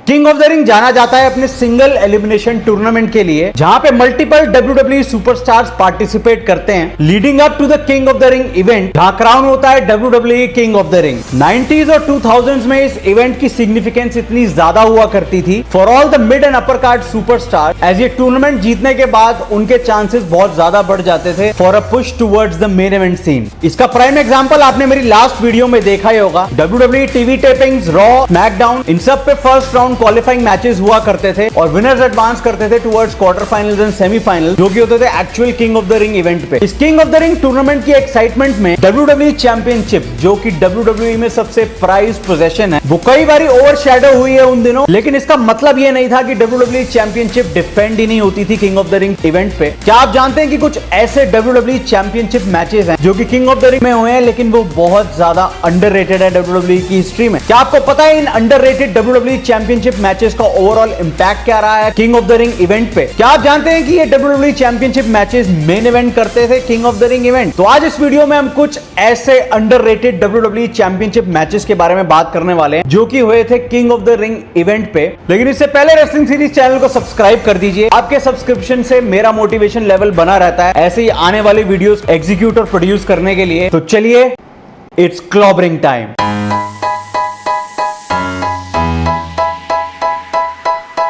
King of the ring जाना जाता है अपने सिंगल एलिमिनेशन टूर्नामेंट के लिए, जहां पे मल्टीपल WWE सुपरस्टार्स पार्टिसिपेट करते हैं, leading up to the King of the Ring event, जहां क्राउन होता है WWE King of the Ring. 90s और 2000s में इस इवेंट की सिग्निफिकेंस इतनी ज्यादा हुआ करती थी for all the mid and upper card superstar, as ये टूर्नामेंट जीतने के बाद उनके चांसेस बहुत ज्यादा बढ़ जाते थे for a push towards the main event scene. इसका प्राइम एग्जांपल आपने मेरी लास्ट वीडियो में देखा ही होगा। WWE TV tapings, Raw, SmackDown, इन सब पे फर्स्ट राउंड क्वालिफाइंग मैचेस हुआ करते थे और विनर्स एडवांस करते थे towards quarter finals and semifinal, जो कि होते थे actual king of the Ring event पे। इस king of the Ring tournament की एक्साइटमेंट में WWE चैंपियनशिप, जो कि WWE में सबसे प्राइज पोजीशन है, वो कई बार ओवरशैडो हुई है उन दिनों। लेकिन इसका मतलब ये नहीं था कि WWE चैंपियनशिप डिफेंड ही नहीं होती थी King of the Ring event पे। क्या आप जानते हैं कि कुछ ऐसे WWE चैंपियनशिप मैचेस हैं जो कि किंग ऑफ द रिंग में हुए हैं, लेकिन वो बहुत ज्यादा अंडररेटेड है WWE की हिस्ट्री में। क्या आपको पता है इन अंडररेटेड WWE चैंपियनशिप मैचेस का ओवरऑल इंपैक्ट क्या रहा है king of the Ring event पे? क्या आप जानते हैं कि ये WWE championship matches main event करते थे king of the Ring event? तो आज इस वीडियो में हम कुछ ऐसे अंडररेटेड WWE चैंपियनशिप मैचेस के बारे में बात करने वाले हैं जो कि हुए थे king of the Ring event पे। लेकिन इससे पहले रेसलिंग सीरीज चैनल को सब्सक्राइब कर दीजिए। आपके सब्सक्रिप्शन से मेरा मोटिवेशन लेवल बना रहता है ऐसे ही आने वाली वीडियोस एग्जीक्यूट और प्रोड्यूस करने के लिए। तो चलिए, इट्स क्लॉबरिंग टाइम।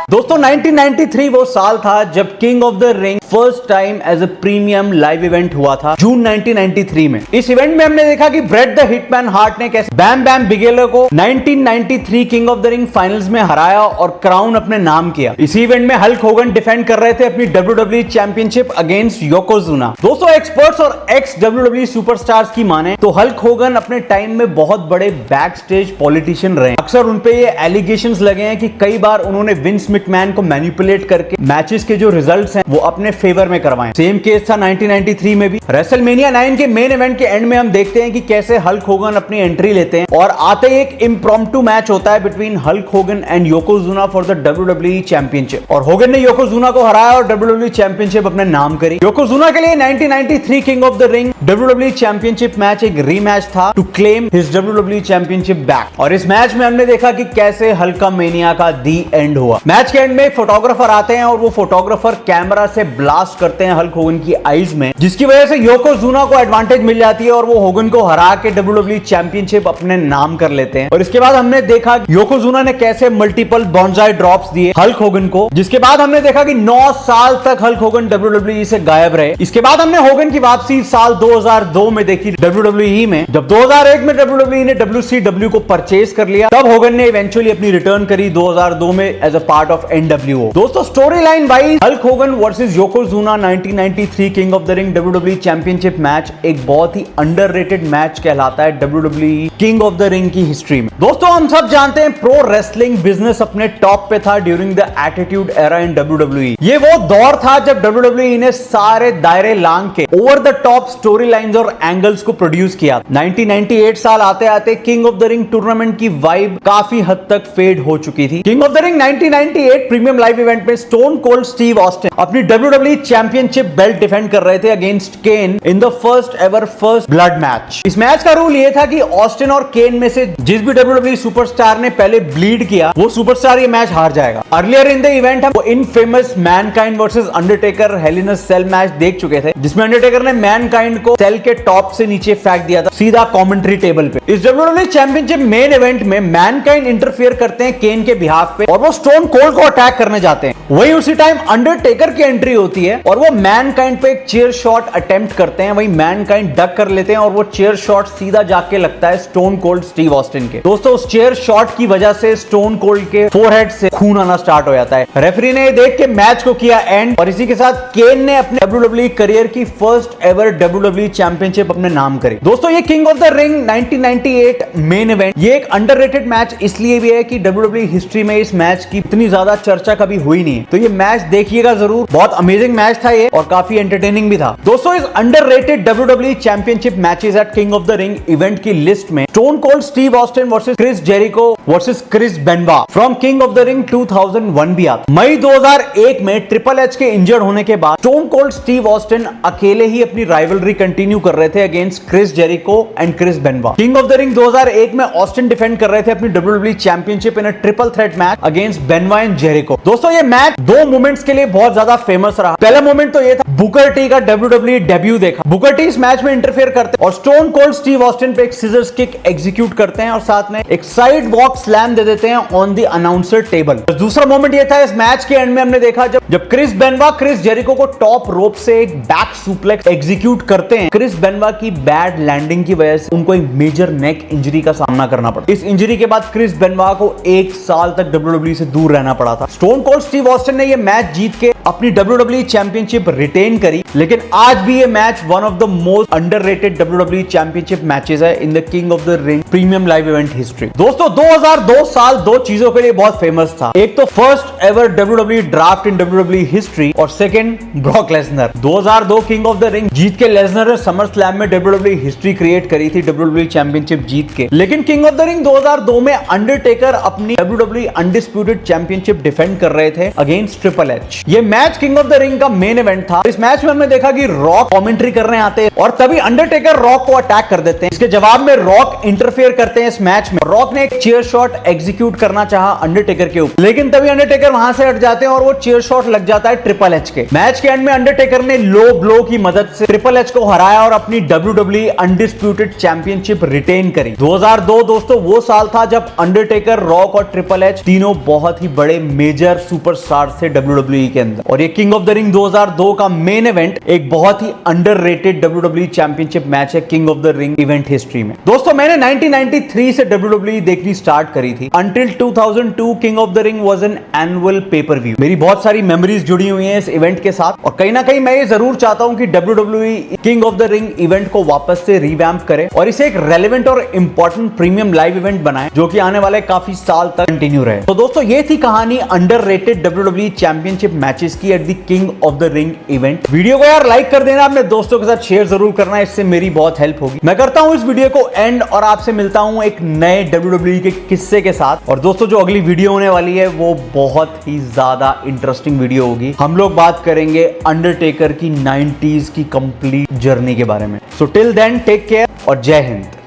दोस्तों 1993 वो साल था जब King of the Ring first time as a premium live event हुआ था, जून 1993 में। इस इवेंट में हमने देखा कि ब्रेट द हिटमैन हार्ट ने कैसे बैम बैम बिगेलर को 1993 King of the ring finals में हराया और क्राउन अपने नाम किया। इसी इवेंट में हल्क होगन डिफेंड कर रहे थे अपनी WWE चैंपियनशिप अगेंस्ट योकोजुना। दोस्तों एक्सपर्ट्स और एक्स WWE सुपरस्टार्स की माने तो हल्क होगन अपने टाइम में बहुत बड़े बैक स्टेज पॉलिटिशियन रहे। अक्सर उनपे ये एलिगेशंस लगे हैं कि कई बार उन्होंने विंस मैकमैन को मैनिपुलेट करके मैचेस के जो रिजल्ट्स हैं वो अपने फेवर में करवाएं। सेम केस था 1993 में भी। रेसलमेनिया 9 के मेन इवेंट के एंड में हम देखते हैं कि कैसे हल्क होगन अपनी एंट्री लेते हैं और आते ही एक इम्प्रॉम्प्टू मैच होता है between Hulk Hogan and Yokozuna for the WWE championship, और होगन ने योकोजुना को हराया और WWE चैंपियनशिप अपने नाम करी। योकोजुना के लिए 1993 King of the Ring WWE championship match एक रीमैच था to claim his WWE championship back. और इस मैच में हमने देखा कि कैसे हल्कामेनिया का दी एंड हुआ। मैच के एंड में एक फोटोग्राफर आते हैं और वो फोटोग्राफर कैमरा से ब्लास्ट करते हैं हल्क होगन की आईज में, जिसकी वजह से योकोजुना को एडवांटेज मिल जाती है और वो होगन को हरा के WWE चैंपियनशिप अपने नाम कर लेते हैं। और इसके बाद हमने देखा योकोजुना ने कैसे मल्टीपल बॉन्जाई ड्रॉप्स दिए हल्क होगन को, जिसके बाद हमने देखा कि 9 साल तक हल्क होगन WWE से गायब रहे। इसके बाद हमने होगन की वापसी साल 2002 में देखी WWE में। जब 2001 में WWE ने WCW को परचेज कर लिया, तब होगन ने इवेंचुअली अपनी रिटर्न करी 2002 में as a part of NWO। दोस्तों story line wise Hulk Hogan versus Yokozuna 1993 King of the Ring WWE championship match एक बहुत ही अंडररेटेड मैच कहलाता है WWE King of the Ring की हिस्ट्री में। दोस्तों हम सब जानते हैं प्रो रेसलिंग बिजनेस अपने टॉप पे था during the attitude era in WWE। ये वो दौर था जब WWE ने सारे दायरे लांग के over the top story lines और एंगल्स को प्रोड्यूस किया। 1998 साल आते आते King of the Ring tournament की वाइब काफी हद तक फेड हो चुकी थी। King of the Ring 1998 premium live event में स्टोन कोल्ड स्टीव ऑस्टिन अपनी WWE चैंपियनशिप बेल्ट डिफेंड कर रहे थे against Kane in the first ever first blood match. इस मैच का रूल ये था कि ऑस्टिन और केन में से जिस भी WWE सुपरस्टार ने पहले ब्लीड किया वो सुपरस्टार ये मैच हार जाएगा। अर्लियर इन द इवेंट हम infamous Mankind versus Undertaker Hell in a Cell match देख चुके थे, जिसमें अंडरटेकर ने मैनकाइंड को सेल के टॉप से नीचे फेंक दिया था सीधा कमेंट्री टेबल पे। इस WWE चैंपियनशिप मेन इवेंट में मैनकाइंड इंटरफियर करते हैं केन के बिहाफ पे और वो स्टोन कोल्ड को अटैक करने जाते हैं। वहीं उसी टाइम अंडरटेकर की एंट्री होती है और वो मैनकाइंड पे एक चेयर शॉट अटेम्प्ट करते हैं। वहीं मैनकाइंड डक कर लेते हैं और वो चेयर शॉट सीधा जाके लगता है स्टोन कोल्ड स्टीव ऑस्टिन के। दोस्तों उस चेयर शॉट की वजह से स्टोन कोल्ड के फोरहेड से खून आना स्टार्ट हो जाता है। रेफरी ने देख के मैच को किया एंड और इसी के साथ केन ने अपने WWE करियर की फर्स्ट एवर WWE चैंपियनशिप अपने नाम करी। दोस्तों ये king of the Ring 1998 main event ये एक अंडररेटेड मैच इसलिए भी है कि WWE हिस्ट्री में इस मैच की इतनी ज्यादा चर्चा कभी हुई नहीं है। तो ये मैच देखिएगा जरूर, बहुत अमेजिंग अमेजिंग मैच था ये और काफी एंटरटेनिंग भी था। दोस्तों इस underrated WWE championship matches at King of the Ring event की लिस्ट में Stone Cold Steve Austin versus Chris Jericho versus Chris Benoit from King of the Ring 2001 भी आता। मई 2001 में ट्रिपल एच के इंजर्ड होने के बाद स्टोन कोल्ड स्टीव ऑस्टिन अकेले ही अपनी राइवलरी कंटिन्यू कर रहे थे against Chris Jericho and Chris Benoit. King of the Ring 2001 में ऑस्टिन डिफेंड कर रहे थे अपनी WWE championship in a triple threat match against Benoit and Jericho. दोस्तों ये मैच दो मोमेंट्स के लिए बहुत ज्यादा फेमस रहा। पहला मोमेंट तो ये था बुकर टी का WWE डेब्यू देखा। बुकर टी इस मैच में इंटरफेयर करते हैं और स्टोन कोल्ड स्टीव ऑस्टिन पे एक सिजर्स किक एग्जीक्यूट करते हैं और साथ में एक साइड वॉक स्लैम दे देते हैं ऑन द अनाउंसर टेबल। दूसरा मोमेंट ये था इस मैच के एंड में हमने देखा जब क्रिस बेनवा क्रिस जेरिको को टॉप रोप से एक बैक सुप्लेक्स एग्जीक्यूट करते हैं। क्रिस बेनवा की बैड लैंडिंग की वजह से उनको एक मेजर नेक इंजरी का सामना करना पड़ा। इस इंजरी के बाद क्रिस बेनवा को 1 साल तक WWE से दूर रहना पड़ा था। स्टोन कोल्ड स्टीव ऑस्टिन ने यह मैच जीत के अपनी WWE चैंपियनशिप रिटेन करी, लेकिन आज भी ये match one of the most underrated WWE championship matches है in the King of the Ring premium live event history. दोस्तों 2002 साल दो चीजों के लिए बहुत फेमस था। एक तो first ever WWE draft in WWE history और second Brock Lesnar. 2002 King of the Ring जीत के लेसनर ने समर स्लैम में WWE हिस्ट्री क्रिएट करी थी WWE चैंपियनशिप जीत के। लेकिन किंग ऑफ द रिंग 2002 में अंडरटेकर अपनी WWE अनडिस्प्यूटेड चैंपियनशिप डिफेंड कर रहे थे अगेंस्ट ट्रिपल एच। ये match king of the ring का मेन इवेंट था। इस मैच में हमने देखा कि रॉक कमेंट्री करने आते हैं और तभी अंडरटेकर रॉक को अटैक कर देते हैं। इसके जवाब में रॉक इंटरफेयर करते हैं इस मैच में। रॉक ने एक चेयर शॉट एग्जीक्यूट करना चाहा अंडरटेकर के ऊपर, लेकिन तभी अंडरटेकर वहां से हट जाते हैं और वो चेयर शॉट लग जाता है ट्रिपल एच के। मैच के एंड में अंडरटेकर ने लो ब्लो की मदद से ट्रिपल एच को हराया और अपनी WWE अनडिस्प्यूटेड चैंपियनशिप रिटेन करी। 2002 दोस्तों वो साल था जब अंडरटेकर, रॉक और ट्रिपल एच तीनों बहुत ही बड़े मेजर सुपरस्टार थे WWE के अंदर। और ये किंग ऑफ द रिंग 2002 का मेन इवेंट एक बहुत ही अंडररेटेड WWE चैंपियनशिप मैच है king of the Ring event history में। दोस्तों मैंने 1993 से WWE देखनी स्टार्ट करी थी। Until 2002 King of the ring was an annual pay per view. मेरी बहुत सारी मेमोरीज जुड़ी हुई हैं इस इवेंट के साथ और कहीं ना कहीं मैं ये जरूर चाहता हूं कि WWE King of the Ring event को वापस से रिवैम्प करे और इसे एक रेलेवेंट और इंपॉर्टेंट प्रीमियम लाइव इवेंट बनाए जो कि आने वाले काफी साल तक कंटिन्यू रहे। तो दोस्तों ये थी कहानी अंडररेटेड WWE चैंपियनशिप मैचेस की at the King of the Ring event. Video को यार लाइक कर देना, अपने दोस्तों के साथ शेयर जरूर करना, इससे मेरी बहुत हेल्प होगी। मैं करता हूं इस वीडियो को एंड और आपसे मिलता हूं एक नए WWE के किस्से के साथ। और दोस्तों जो अगली वीडियो होने वाली है वो बहुत ही ज्यादा इंटरेस्टिंग वीडियो होगी। हम लोग बात करेंगे अंडरटेकर की 90s की कंप्लीट जर्नी के बारे में। So till then take care और जय हिंद।